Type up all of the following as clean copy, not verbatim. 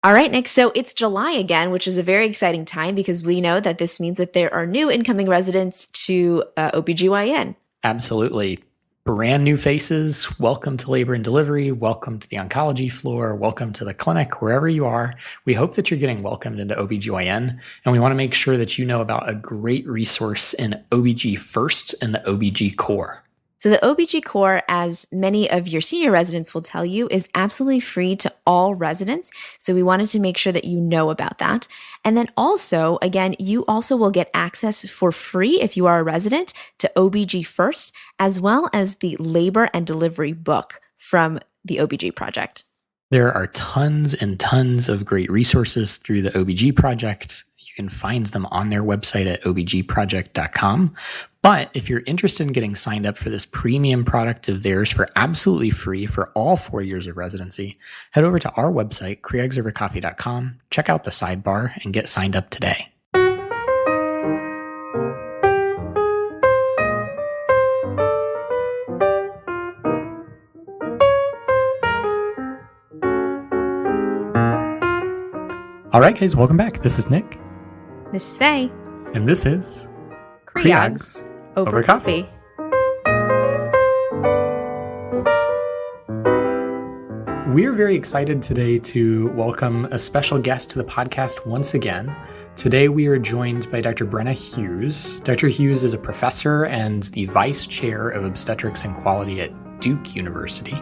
All right, Nick. So it's July again, which is a very exciting time because we know that this means that there are new incoming residents to OBGYN. Absolutely. Brand new faces. Welcome to labor and delivery. Welcome to the oncology floor. Welcome to the clinic, wherever you are. We hope that you're getting welcomed into OBGYN, and we want to make sure that you know about a great resource in OBG First and the OBG Core. So the OBG Core, as many of your senior residents will tell you, is absolutely free to all residents. So we wanted to make sure that you know about that. And then also, again, you also will get access for free if you are a resident to OBG First, as well as the labor and delivery book from the OBG project. There are tons and tons of great resources through the OBG project. You can find them on their website at obgproject.com. But if you're interested in getting signed up for this premium product of theirs for absolutely free for all 4 years of residency, head over to our website, creegsovercoffee.com, check out the sidebar, and get signed up today. All right, guys, welcome back. This is Nick. This is Fei. And this is Creogs over coffee. We're very excited today to welcome a special guest to the podcast once again. Today we are joined by Dr. Brenna Hughes. Dr. Hughes is a professor and the vice chair of obstetrics and quality at Duke University.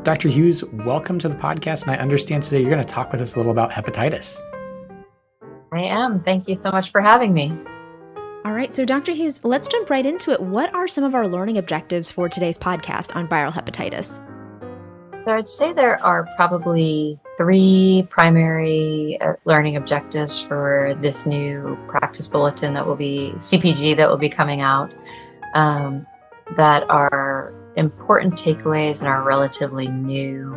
Dr. Hughes, welcome to the podcast, and I understand today you're going to talk with us a little about hepatitis. I am. Thank you so much for having me. All right, so Dr. Hughes, let's jump right into it. What are some of our learning objectives for today's podcast on viral hepatitis? So I'd say there are probably 3 primary learning objectives for this new practice bulletin that will be CPG that will be coming out that are important takeaways and are relatively new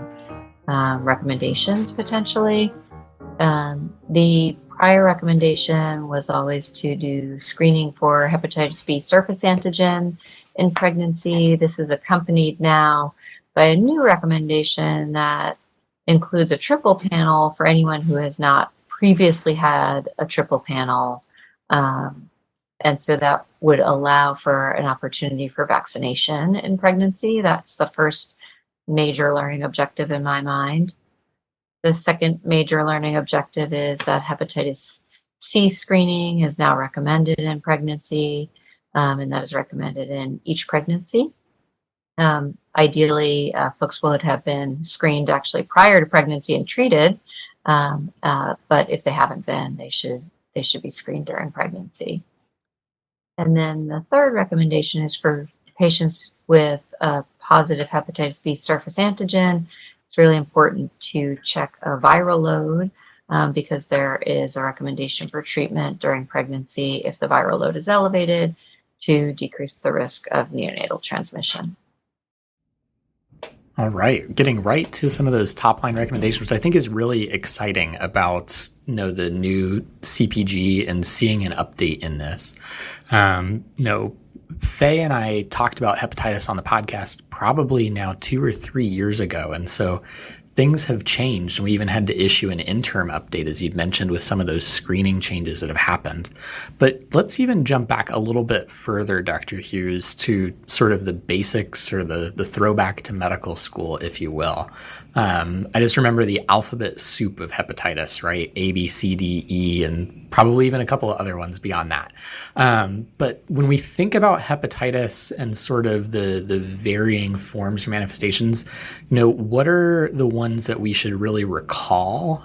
recommendations potentially. The prior recommendation was always to do screening for hepatitis B surface antigen in pregnancy. This is accompanied now by a new recommendation that includes a triple panel for anyone who has not previously had a triple panel. And so that would allow for an opportunity for vaccination in pregnancy. That's the first major learning objective in my mind. The second major learning objective is that hepatitis C screening is now recommended in pregnancy, and that is recommended in each pregnancy. Ideally, folks would have been screened actually prior to pregnancy and treated, but if they haven't been, they should be screened during pregnancy. And then the third recommendation is for patients with a positive hepatitis B surface antigen. It's really important to check a viral load because there is a recommendation for treatment during pregnancy if the viral load is elevated to decrease the risk of neonatal transmission. All right, getting right to some of those top line recommendations, which I think is really exciting about the new CPG and seeing an update in this. Fei and I talked about hepatitis on the podcast probably now 2 or 3 years ago, and so things have changed. We even had to issue an interim update, as you'd mentioned, with some of those screening changes that have happened. But let's even jump back a little bit further, Dr. Hughes, to sort of the basics or the throwback to medical school, if you will. I just remember the alphabet soup of hepatitis, right? A, B, C, D, E, and probably even a couple of other ones beyond that. But when we think about hepatitis and sort of the varying forms or manifestations, what are the ones that we should really recall?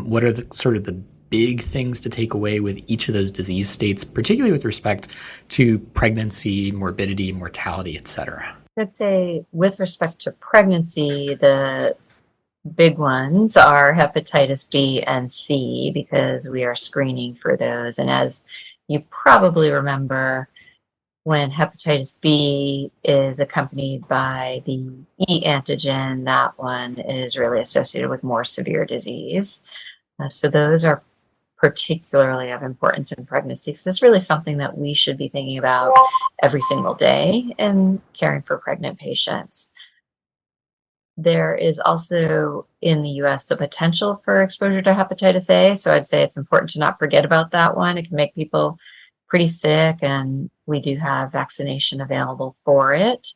What are the sort of the big things to take away with each of those disease states, particularly with respect to pregnancy, morbidity, mortality, et cetera? I'd say with respect to pregnancy, the big ones are hepatitis B and C because we are screening for those. And as you probably remember, when hepatitis B is accompanied by the E antigen, that one is really associated with more severe disease. So those are particularly of importance in pregnancy because it's really something that we should be thinking about every single day in caring for pregnant patients. there is also in the US the potential for exposure to hepatitis A. So I'd say it's important to not forget about that one. It can make people pretty sick, and we do have vaccination available for it.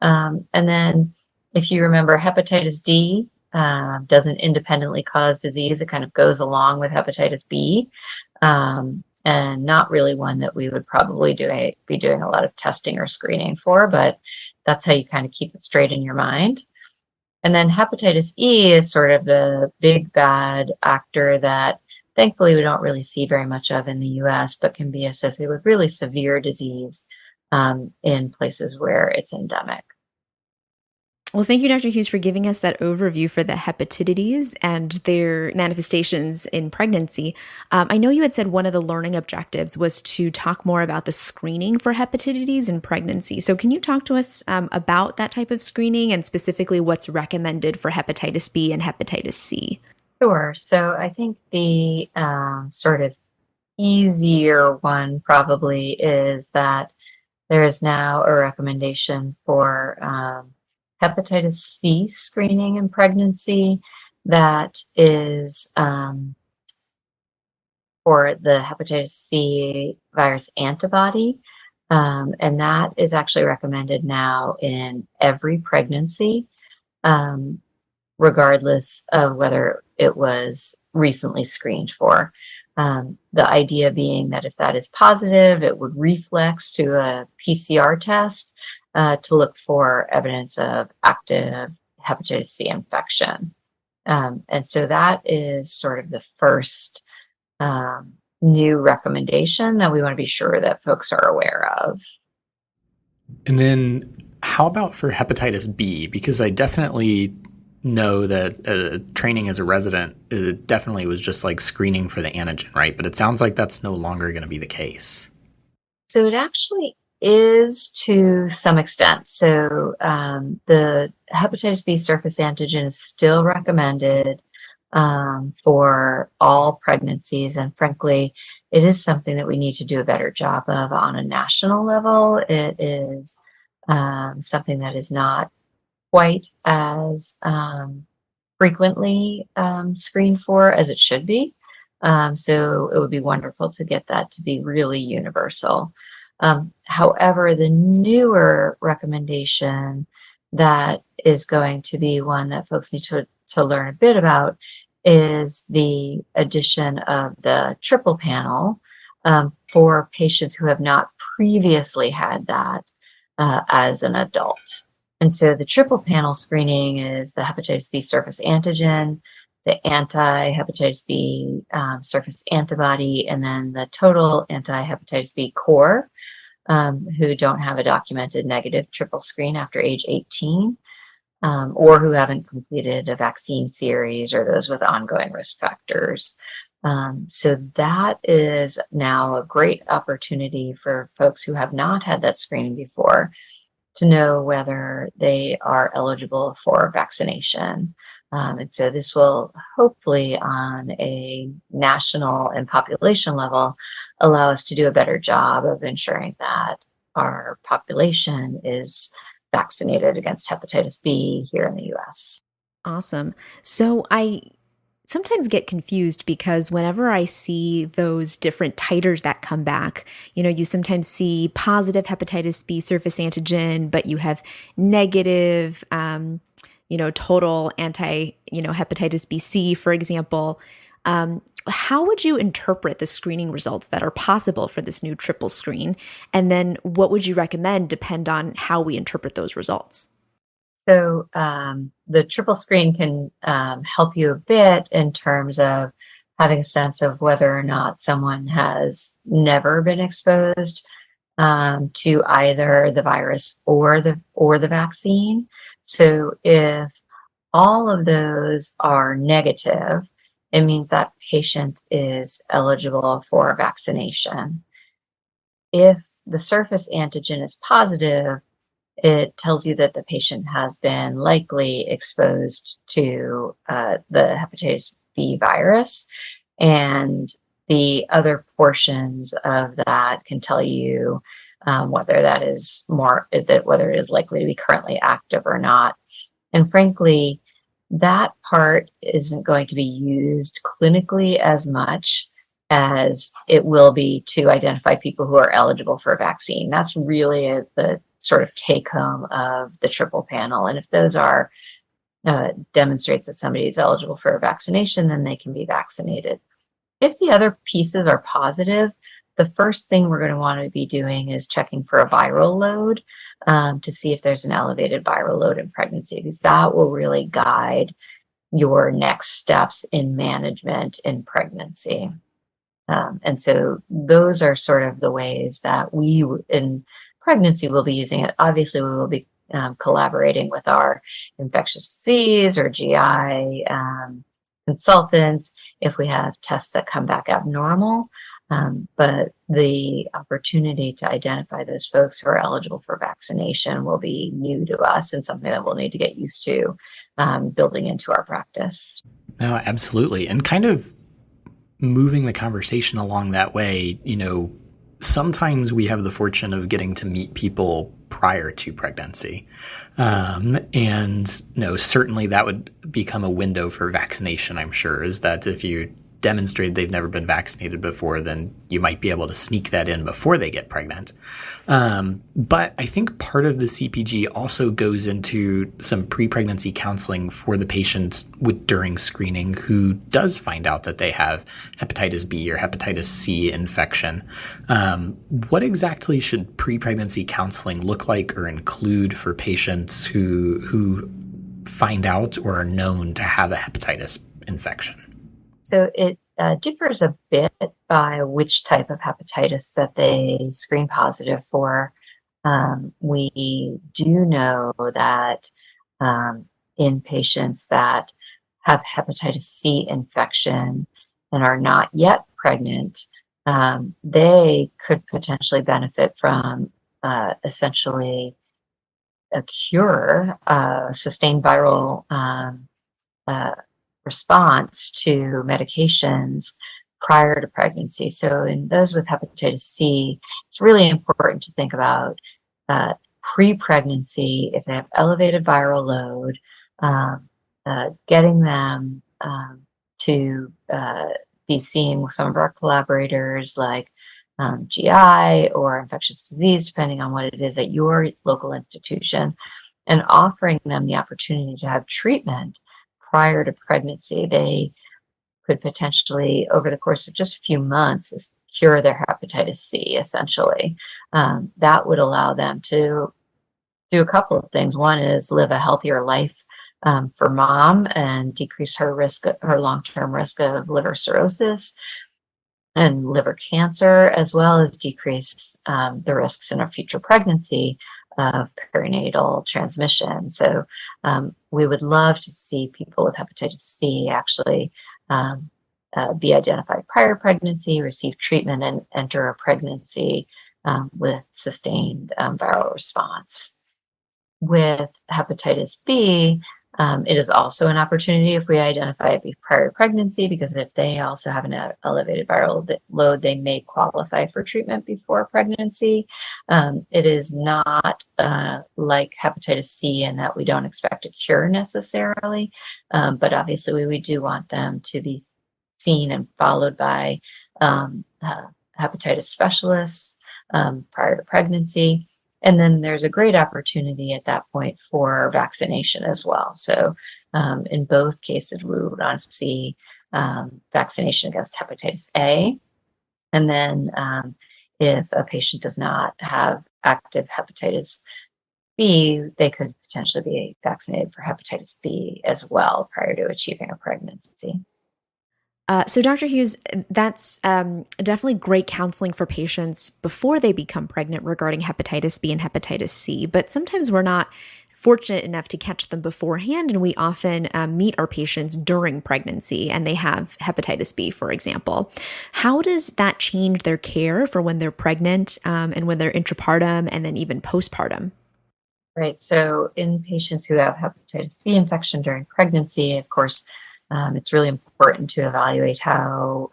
And then if you remember, hepatitis D doesn't independently cause disease. It kind of goes along with hepatitis B, and not really one that we would probably be doing a lot of testing or screening for, but that's how you kind of keep it straight in your mind. And then hepatitis E is sort of the big bad actor that thankfully we don't really see very much of in the US, but can be associated with really severe disease in places where it's endemic. Well, thank you, Dr. Hughes, for giving us that overview for the hepatitis and their manifestations in pregnancy. I know you had said one of the learning objectives was to talk more about the screening for hepatitis in pregnancy. So can you talk to us about that type of screening and specifically what's recommended for hepatitis B and hepatitis C? Sure. So I think the sort of easier one probably is that there is now a recommendation for hepatitis C screening in pregnancy that is for the hepatitis C virus antibody. And that is actually recommended now in every pregnancy, regardless of whether it was recently screened for. The idea being that if that is positive, it would reflex to a PCR test to look for evidence of active hepatitis C infection. And so that is sort of the first new recommendation that we want to be sure that folks are aware of. And then how about for hepatitis B? Because I definitely know that training as a resident, it definitely was just like screening for the antigen, right? But it sounds like that's no longer going to be the case. So it actually is to some extent. So the hepatitis B surface antigen is still recommended for all pregnancies. And frankly, it is something that we need to do a better job of on a national level. It is something that is not quite as frequently screened for as it should be. So it would be wonderful to get that to be really universal. However, the newer recommendation that is going to be one that folks need to learn a bit about is the addition of the triple panel for patients who have not previously had that as an adult. And so the triple panel screening is the hepatitis B surface antigen, the anti-hepatitis B surface antibody, and then the total anti-hepatitis B core who don't have a documented negative triple screen after age 18 or who haven't completed a vaccine series or those with ongoing risk factors. So that is now a great opportunity for folks who have not had that screening before to know whether they are eligible for vaccination. And so this will hopefully on a national and population level allow us to do a better job of ensuring that our population is vaccinated against hepatitis B here in the US. Awesome. So I sometimes get confused because whenever I see those different titers that come back, you sometimes see positive hepatitis B surface antigen, but you have negative, total hepatitis B C, for example. How would you interpret the screening results that are possible for this new triple screen? And then what would you recommend depend on how we interpret those results? So the triple screen can help you a bit in terms of having a sense of whether or not someone has never been exposed to either the virus or the vaccine. So if all of those are negative, it means that patient is eligible for vaccination. If the surface antigen is positive, it tells you that the patient has been likely exposed to the hepatitis B virus. And the other portions of that can tell you whether it is likely to be currently active or not. And frankly, that part isn't going to be used clinically as much as it will be to identify people who are eligible for a vaccine. That's really the sort of take home of the triple panel. And if those are demonstrates that somebody is eligible for a vaccination, then they can be vaccinated. If the other pieces are positive, the first thing we're going to want to be doing is checking for a viral load to see if there's an elevated viral load in pregnancy, because that will really guide your next steps in management in pregnancy. And so those are sort of the ways that we in pregnancy will be using it. Obviously, we will be collaborating with our infectious disease or GI consultants if we have tests that come back abnormal. But the opportunity to identify those folks who are eligible for vaccination will be new to us and something that we'll need to get used to building into our practice. No, absolutely. And kind of moving the conversation along that way, sometimes we have the fortune of getting to meet people prior to pregnancy. And certainly that would become a window for vaccination, I'm sure, is that if you demonstrate they've never been vaccinated before, then you might be able to sneak that in before they get pregnant. But I think part of the CPG also goes into some pre-pregnancy counseling for the patient during screening who does find out that they have hepatitis B or hepatitis C infection. What exactly should pre-pregnancy counseling look like or include for patients who find out or are known to have a hepatitis infection? So it differs a bit by which type of hepatitis that they screen positive for. We do know that in patients that have hepatitis C infection and are not yet pregnant, they could potentially benefit from essentially a cure, sustained viral response to medications prior to pregnancy. So in those with hepatitis C, it's really important to think about pre-pregnancy, if they have elevated viral load, getting them to be seen with some of our collaborators like GI or infectious disease, depending on what it is at your local institution, and offering them the opportunity to have treatment prior to pregnancy. They could potentially, over the course of just a few months, cure their hepatitis C, essentially. That would allow them to do a couple of things. One is live a healthier life for mom and decrease her long-term risk of liver cirrhosis and liver cancer, as well as decrease the risks in a future pregnancy of perinatal transmission. So we would love to see people with hepatitis C actually be identified prior to pregnancy, receive treatment, and enter a pregnancy with sustained viral response. With hepatitis B, it is also an opportunity if we identify it prior to pregnancy, because if they also have an elevated viral load, they may qualify for treatment before pregnancy. It is not like hepatitis C in that we don't expect a cure necessarily, but obviously we do want them to be seen and followed by hepatitis specialists prior to pregnancy. And then there's a great opportunity at that point for vaccination as well. So in both cases, we would want to see vaccination against hepatitis A. And then if a patient does not have active hepatitis B, they could potentially be vaccinated for hepatitis B as well prior to achieving a pregnancy. So Dr. Hughes, that's definitely great counseling for patients before they become pregnant regarding hepatitis B and hepatitis C, but sometimes we're not fortunate enough to catch them beforehand, and we often meet our patients during pregnancy and they have hepatitis B, for example. How does that change their care for when they're pregnant and when they're intrapartum and then even postpartum? Right. So in patients who have hepatitis B infection during pregnancy, of course, it's really important to evaluate how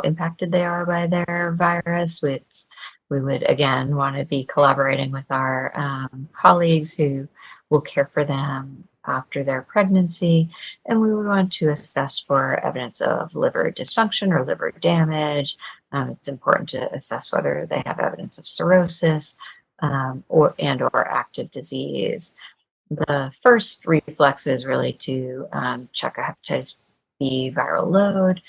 impacted they are by their virus. We would again want to be collaborating with our colleagues who We'll care for them after their pregnancy, and we would want to assess for evidence of liver dysfunction or liver damage. It's important to assess whether they have evidence of cirrhosis or active disease. The first reflex is really to check a hepatitis B viral load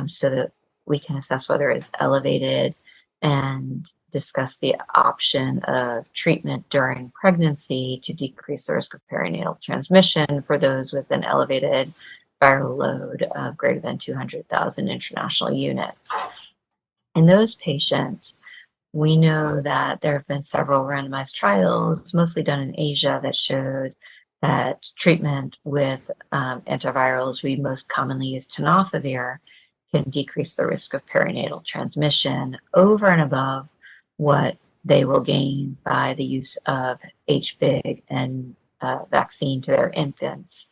so that we can assess whether it's elevated and discuss the option of treatment during pregnancy to decrease the risk of perinatal transmission for those with an elevated viral load of greater than 200,000 international units. In those patients, we know that there have been several randomized trials, mostly done in Asia, that showed that treatment with antivirals, we most commonly use tenofovir, can decrease the risk of perinatal transmission over and above what they will gain by the use of HBIG and vaccine to their infants.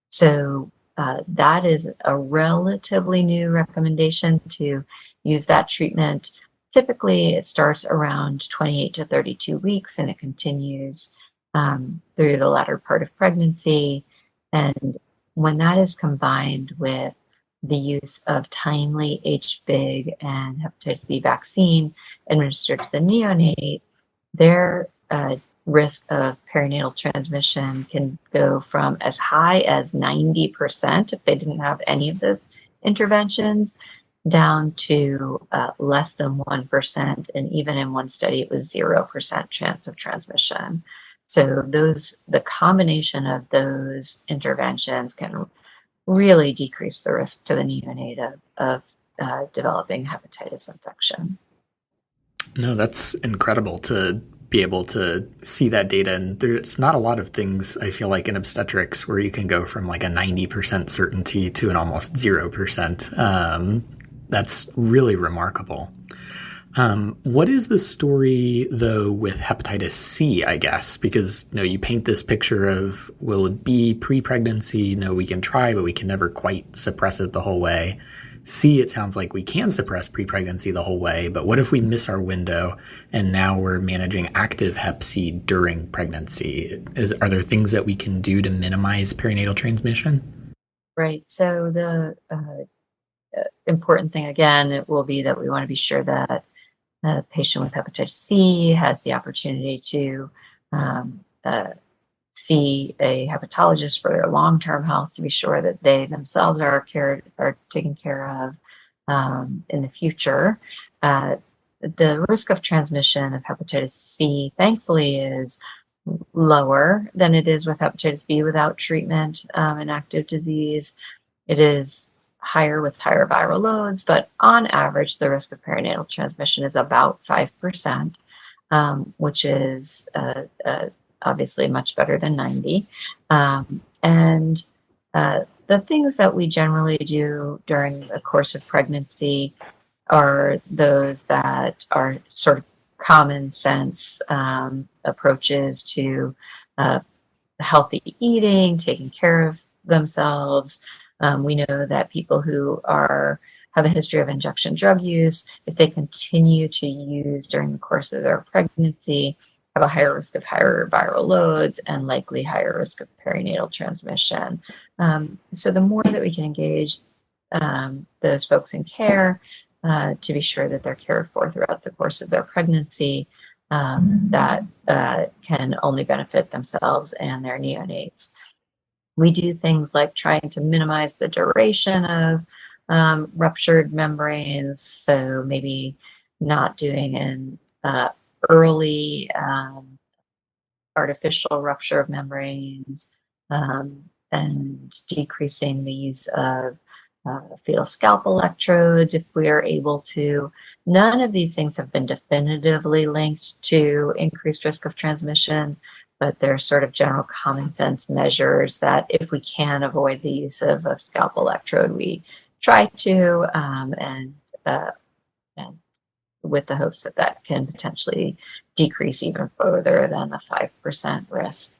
So that is a relatively new recommendation to use that treatment. Typically, it starts around 28 to 32 weeks and it continues through the latter part of pregnancy. And when that is combined with the use of timely HBIG and hepatitis B vaccine administered to the neonate, their risk of perinatal transmission can go from as high as 90% if they didn't have any of those interventions, down to less than 1%. And even in one study, it was 0% chance of transmission. So the combination of those interventions can really decrease the risk to the neonate of developing hepatitis infection. No, that's incredible to be able to see that data. And there's not a lot of things, I feel like, in obstetrics where you can go from like a 90% certainty to an almost 0%. That's really remarkable. What is the story, though, with hepatitis C, I guess? Because, you paint this picture of, will it be pre-pregnancy? No, we can try, but we can never quite suppress it the whole way. C, it sounds like we can suppress pre-pregnancy the whole way, but what if we miss our window and now we're managing active hep C during pregnancy? Are there things that we can do to minimize perinatal transmission? Right. So the important thing, again, it will be that we want to be sure that a patient with hepatitis C has the opportunity to see a hepatologist for their long-term health to be sure that they themselves are taken care of in the future. The risk of transmission of hepatitis C, thankfully, is lower than it is with hepatitis B without treatment and active disease. It is higher with higher viral loads, but on average, the risk of perinatal transmission is about 5%, which is obviously much better than 90. And the things that we generally do during the course of pregnancy are those that are sort of common sense approaches to healthy eating, taking care of themselves. We know that people who have a history of injection drug use, if they continue to use during the course of their pregnancy, have a higher risk of higher viral loads and likely higher risk of perinatal transmission. So the more that we can engage those folks in care to be sure that they're cared for throughout the course of their pregnancy, that can only benefit themselves and their neonates. We do things like trying to minimize the duration of ruptured membranes, so maybe not doing an early artificial rupture of membranes, and decreasing the use of fetal scalp electrodes if we are able to. None of these things have been definitively linked to increased risk of transmission, but they're sort of general common sense measures that if we can avoid the use of a scalp electrode, we try to, and with the hopes that that can potentially decrease even further than the 5% risk.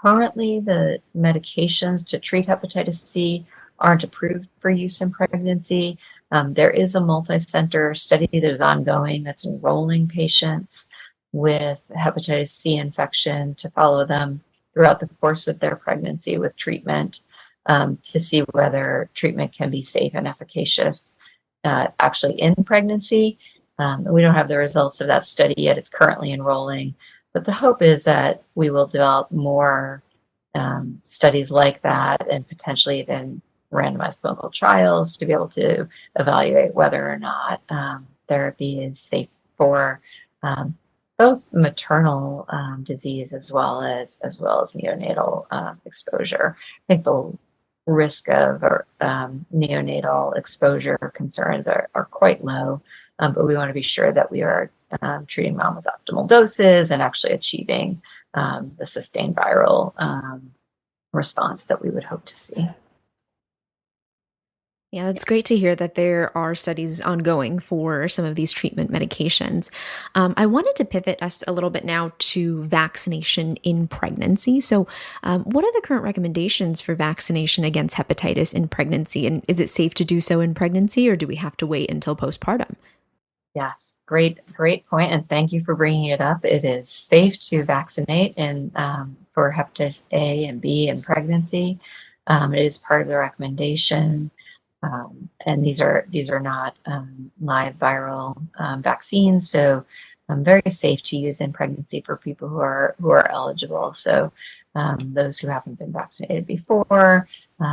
Currently, the medications to treat hepatitis C aren't approved for use in pregnancy. There is a multi-center study that is ongoing that's enrolling patients with hepatitis C infection to follow them throughout the course of their pregnancy with treatment to see whether treatment can be safe and efficacious actually in pregnancy. We don't have the results of that study yet. It's currently enrolling, but the hope is that we will develop more studies like that and potentially even randomized clinical trials to be able to evaluate whether or not therapy is safe for both maternal disease as well as neonatal exposure. I think the risk of neonatal exposure concerns are quite low, but we want to be sure that we are treating mom with optimal doses and actually achieving the sustained viral response that we would hope to see. Yeah, that's great to hear that there are studies ongoing for some of these treatment medications. I wanted to pivot us a little bit now to vaccination in pregnancy. So what are the current recommendations for vaccination against hepatitis in pregnancy? And is it safe to do so in pregnancy, or do we have to wait until postpartum? Yes, great point. And thank you for bringing it up. It is safe to vaccinate for hepatitis A and B in pregnancy. It is part of the recommendation. And these are not live viral vaccines, so very safe to use in pregnancy for people who are eligible. So those who haven't been vaccinated before,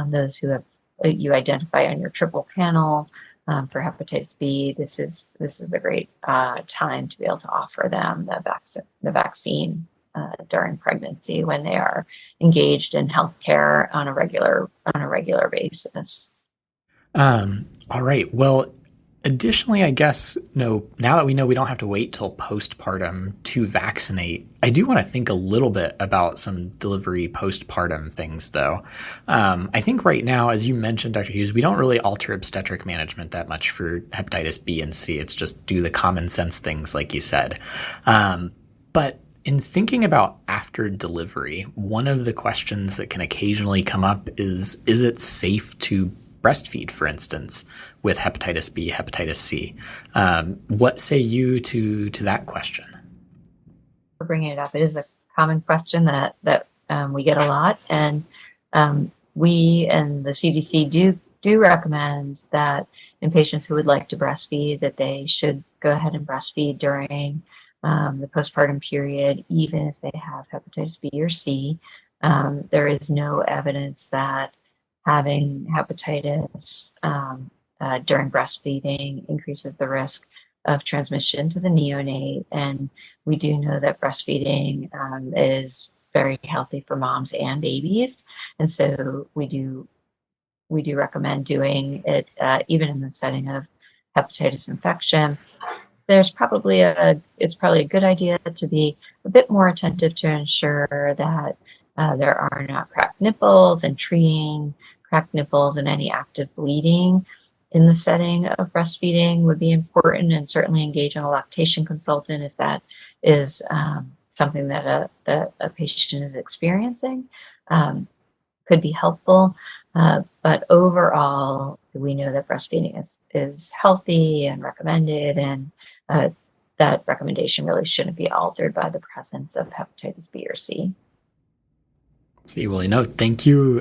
those who you identify on your triple panel for hepatitis B, this is a great time to be able to offer them the vaccine during pregnancy when they are engaged in healthcare on a regular basis. All right. Well, additionally, I guess, now that we know we don't have to wait till postpartum to vaccinate, I do want to think a little bit about some delivery postpartum things, though. I think right now, as you mentioned, Dr. Hughes, we don't really alter obstetric management that much for hepatitis B and C. It's just do the common sense things, like you said. But in thinking about after delivery, one of the questions that can occasionally come up is it safe to breastfeed, for instance, with hepatitis B, hepatitis C? What say you to that question? For bringing it up, it is a common question that we get a lot, and we and the CDC do recommend that in patients who would like to breastfeed, that they should go ahead and breastfeed during the postpartum period, even if they have hepatitis B or C. There is no evidence that having hepatitis during breastfeeding increases the risk of transmission to the neonate. And we do know that breastfeeding is very healthy for moms and babies. And so we do recommend doing it even in the setting of hepatitis infection. It's probably a good idea to be a bit more attentive to ensure that there are not cracked nipples, and treating cracked nipples and any active bleeding in the setting of breastfeeding would be important, and certainly engaging a lactation consultant if that is something that a patient is experiencing could be helpful. But overall, we know that breastfeeding is healthy and recommended, and that recommendation really shouldn't be altered by the presence of hepatitis B or C. Well, thank you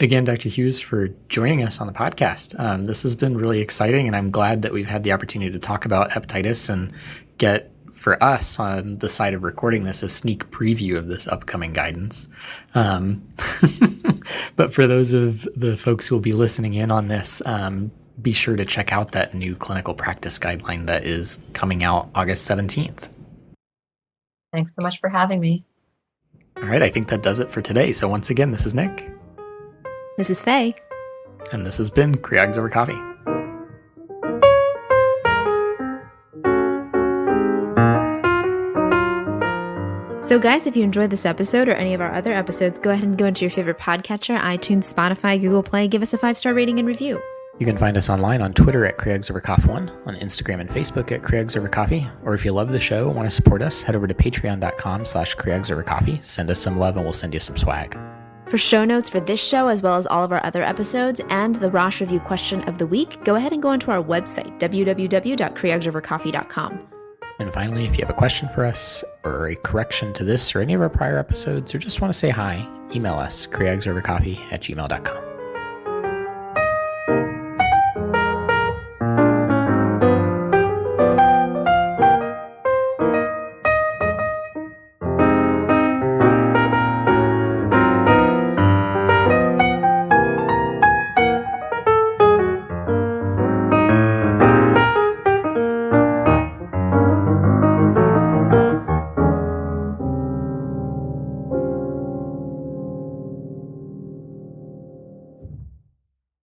again, Dr. Hughes, for joining us on the podcast. This has been really exciting, and I'm glad that we've had the opportunity to talk about hepatitis and get, for us on the side of recording this, a sneak preview of this upcoming guidance. But for those of the folks who will be listening in on this, be sure to check out that new clinical practice guideline that is coming out August 17th. Thanks so much for having me. All right, I think that does it for today. So once again, this is Nick. This is Fei. And this has been Creogs Over Coffee. So guys, if you enjoyed this episode or any of our other episodes, go ahead and go into your favorite podcatcher, iTunes, Spotify, Google Play, give us a 5-star rating and review. You can find us online on Twitter at CreogsOverCoffee1, on Instagram and Facebook at CreogsOverCoffee, or if you love the show and want to support us, head over to patreon.com/CreogsOverCoffee. Send us some love and we'll send you some swag. For show notes for this show, as well as all of our other episodes, and the Rosh Review question of the week, go ahead and go onto our website, www.creogsovercoffee.com. And finally, if you have a question for us or a correction to this or any of our prior episodes, or just want to say hi, email us, creegsovercoffee@gmail.com.